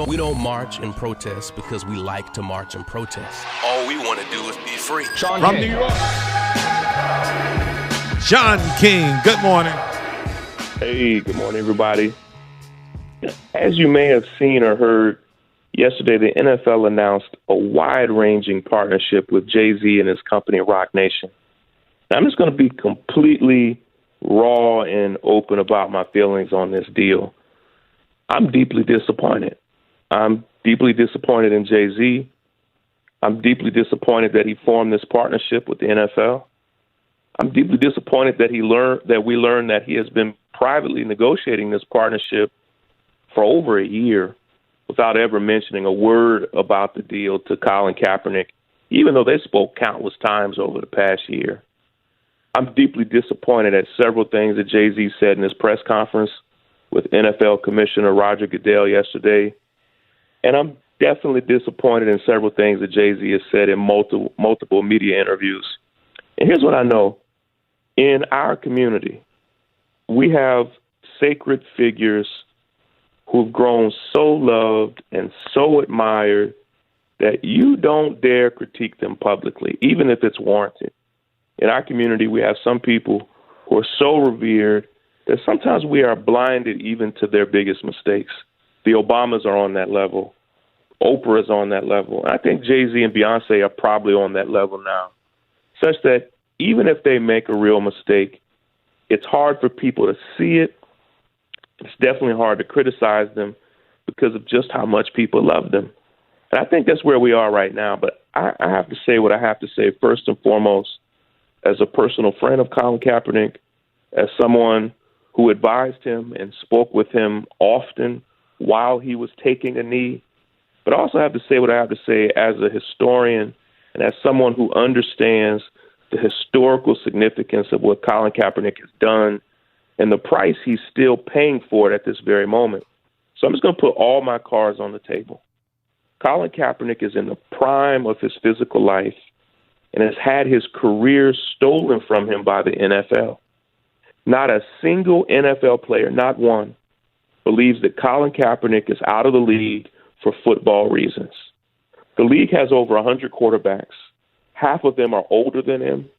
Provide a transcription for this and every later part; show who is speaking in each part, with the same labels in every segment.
Speaker 1: We don't march and protest because we like to march and protest. All we want to do is be free.
Speaker 2: Shaun from New York. Shaun King, good morning.
Speaker 3: Hey, good morning, everybody. As you may have seen or heard, yesterday the NFL announced a wide-ranging partnership with Jay-Z and his company, Roc Nation. Now, I'm just going to be completely raw and open about my feelings on this deal. I'm deeply disappointed. I'm deeply disappointed in Jay-Z. I'm deeply disappointed that he formed this partnership with the NFL. I'm deeply disappointed that we learned that he has been privately negotiating this partnership for over a year without ever mentioning a word about the deal to Colin Kaepernick, even though they spoke countless times over the past year. I'm deeply disappointed at several things that Jay-Z said in his press conference with NFL Commissioner Roger Goodell yesterday. And I'm definitely disappointed in several things that Jay-Z has said in multiple media interviews. And here's what I know. In our community, we have sacred figures who've grown so loved and so admired that you don't dare critique them publicly, even if it's warranted. In our community, we have some people who are so revered that sometimes we are blinded even to their biggest mistakes. The Obamas are on that level. Oprah is on that level. I think Jay-Z and Beyonce are probably on that level now, such that even if they make a real mistake, it's hard for people to see it. It's definitely hard to criticize them because of just how much people love them. And I think that's where we are right now. But I have to say what I have to say first and foremost as a personal friend of Colin Kaepernick, as someone who advised him and spoke with him often while he was taking a knee. But I also have to say what I have to say as a historian and as someone who understands the historical significance of what Colin Kaepernick has done and the price he's still paying for it at this very moment. So I'm just going to put all my cards on the table. Colin Kaepernick is in the prime of his physical life and has had his career stolen from him by the NFL. Not a single NFL player, not one, believes that Colin Kaepernick is out of the league for football reasons. The league has over 100 quarterbacks. Half of them are older than him.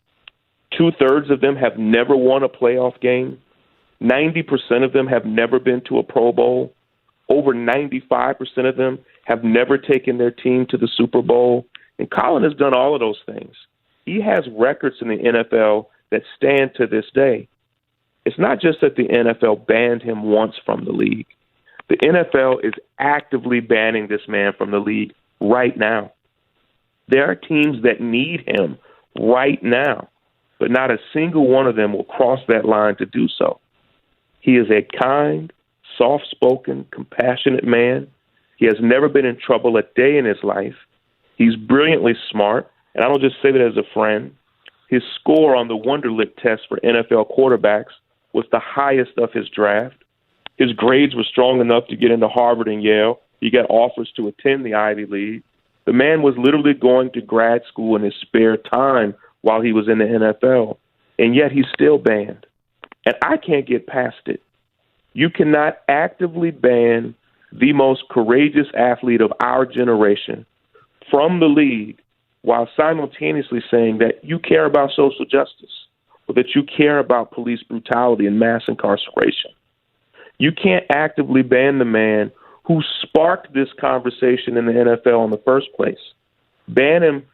Speaker 3: 2/3 of them have never won a playoff game. 90% of them have never been to a Pro Bowl. Over 95% of them have never taken their team to the Super Bowl. And Colin has done all of those things. He has records in the NFL that stand to this day. It's not just that the NFL banned him once from the league. The NFL is actively banning this man from the league right now. There are teams that need him right now, but not a single one of them will cross that line to do so. He is a kind, soft-spoken, compassionate man. He has never been in trouble a day in his life. He's brilliantly smart, and I don't just say that as a friend. His score on the Wonderlic test for NFL quarterbacks was the highest of his draft. His grades were strong enough to get into Harvard and Yale. He got offers to attend the Ivy League. The man was literally going to grad school in his spare time while he was in the NFL, and yet he's still banned. And I can't get past it. You cannot actively ban the most courageous athlete of our generation from the league while simultaneously saying that you care about social justice or that you care about police brutality and mass incarceration. You can't actively ban the man who sparked this conversation in the NFL in the first place. Ban him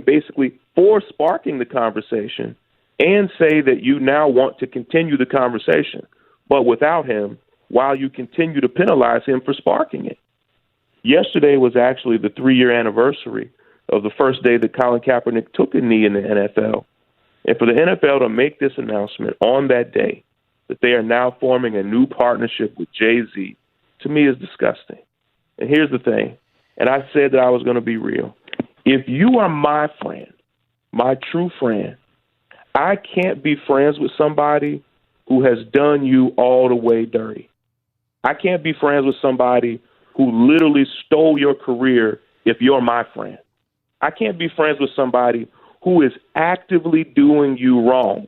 Speaker 3: basically for sparking the conversation and say that you now want to continue the conversation, but without him, while you continue to penalize him for sparking it. Yesterday was actually the 3-year anniversary of the first day that Colin Kaepernick took a knee in the NFL. And for the NFL to make this announcement on that day, that they are now forming a new partnership with Jay-Z, to me is disgusting. And here's the thing, and I said that I was going to be real. If you are my friend, my true friend, I can't be friends with somebody who has done you all the way dirty. I can't be friends with somebody who literally stole your career if you're my friend. I can't be friends with somebody who is actively doing you wrong.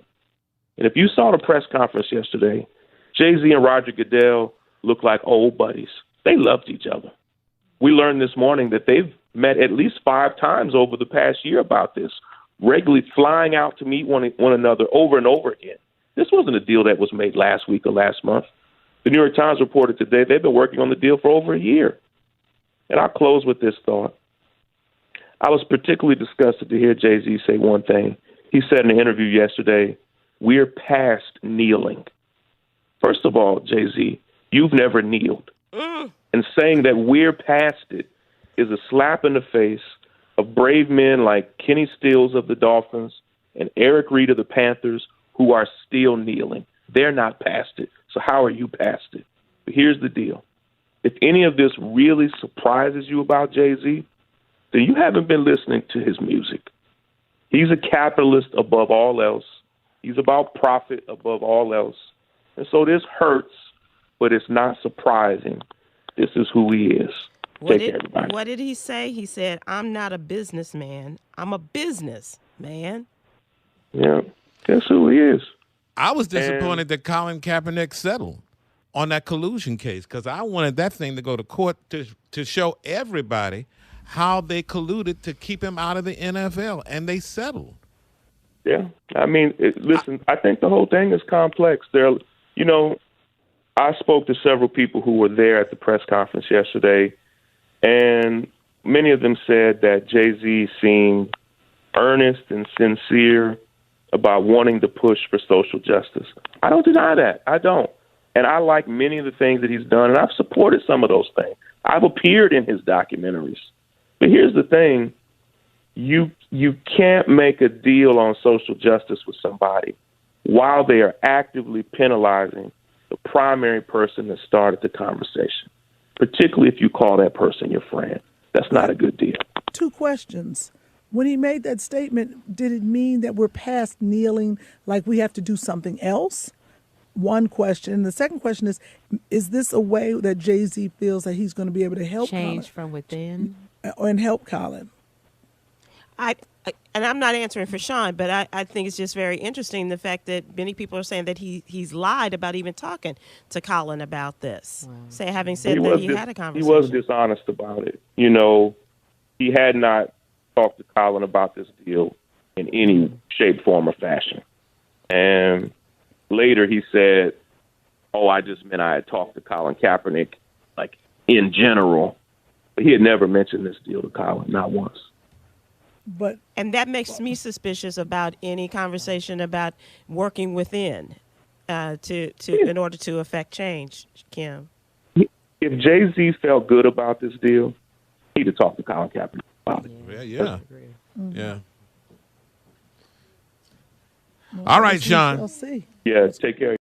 Speaker 3: And if you saw the press conference yesterday, Jay-Z and Roger Goodell look like old buddies. They loved each other. We learned this morning that they've met at least 5 times over the past year about this, regularly flying out to meet one another over and over again. This wasn't a deal that was made last week or last month. The New York Times reported today they've been working on the deal for over a year. And I'll close with this thought. I was particularly disgusted to hear Jay-Z say one thing. He said in an interview yesterday, "We're past kneeling." First of all, Jay-Z, you've never kneeled. And saying that we're past it is a slap in the face of brave men like Kenny Stills of the Dolphins and Eric Reid of the Panthers who are still kneeling. They're not past it. So how are you past it? But here's the deal. If any of this really surprises you about Jay-Z, then you haven't been listening to his music. He's a capitalist above all else. He's about profit above all else. And so this hurts, but it's not surprising. This is who he is. Take care, everybody.
Speaker 4: What did he say? He said, "I'm not a businessman. I'm a business man."
Speaker 3: Yeah, that's who he is.
Speaker 2: I was disappointed that Colin Kaepernick settled on that collusion case because I wanted that thing to go to court to show everybody how they colluded to keep him out of the NFL, and they settled.
Speaker 3: Yeah, I mean, listen, I think the whole thing is complex. I spoke to several people who were there at the press conference yesterday, and many of them said that Jay-Z seemed earnest and sincere about wanting to push for social justice. I don't deny that. I don't. And I like many of the things that he's done, and I've supported some of those things. I've appeared in his documentaries. But here's the thing. You can't make a deal on social justice with somebody while they are actively penalizing the primary person that started the conversation, particularly if you call that person your friend. That's not a good deal.
Speaker 5: 2 questions. When he made that statement, did it mean that we're past kneeling, like we have to do something else? One question. And the second question is this a way that Jay-Z feels that he's going to be able to help
Speaker 6: change
Speaker 5: Colin?
Speaker 6: From within?
Speaker 5: And help Colin?
Speaker 4: And I'm not answering for Shaun, but I think it's just very interesting the fact that many people are saying that he's lied about even talking to Colin about this. Wow. Having said that he had a conversation.
Speaker 3: He was dishonest about it. He had not talked to Colin about this deal in any shape, form, or fashion. And later he said, I just meant I had talked to Colin Kaepernick, like in general. But he had never mentioned this deal to Colin, not once.
Speaker 4: And that makes me suspicious about any conversation about working within in order to affect change, Kim.
Speaker 3: If Jay-Z felt good about this deal, he'd have talked to Colin Kaepernick about it.
Speaker 2: Yeah. All right, Shaun.
Speaker 5: We'll see.
Speaker 3: Yeah, take care.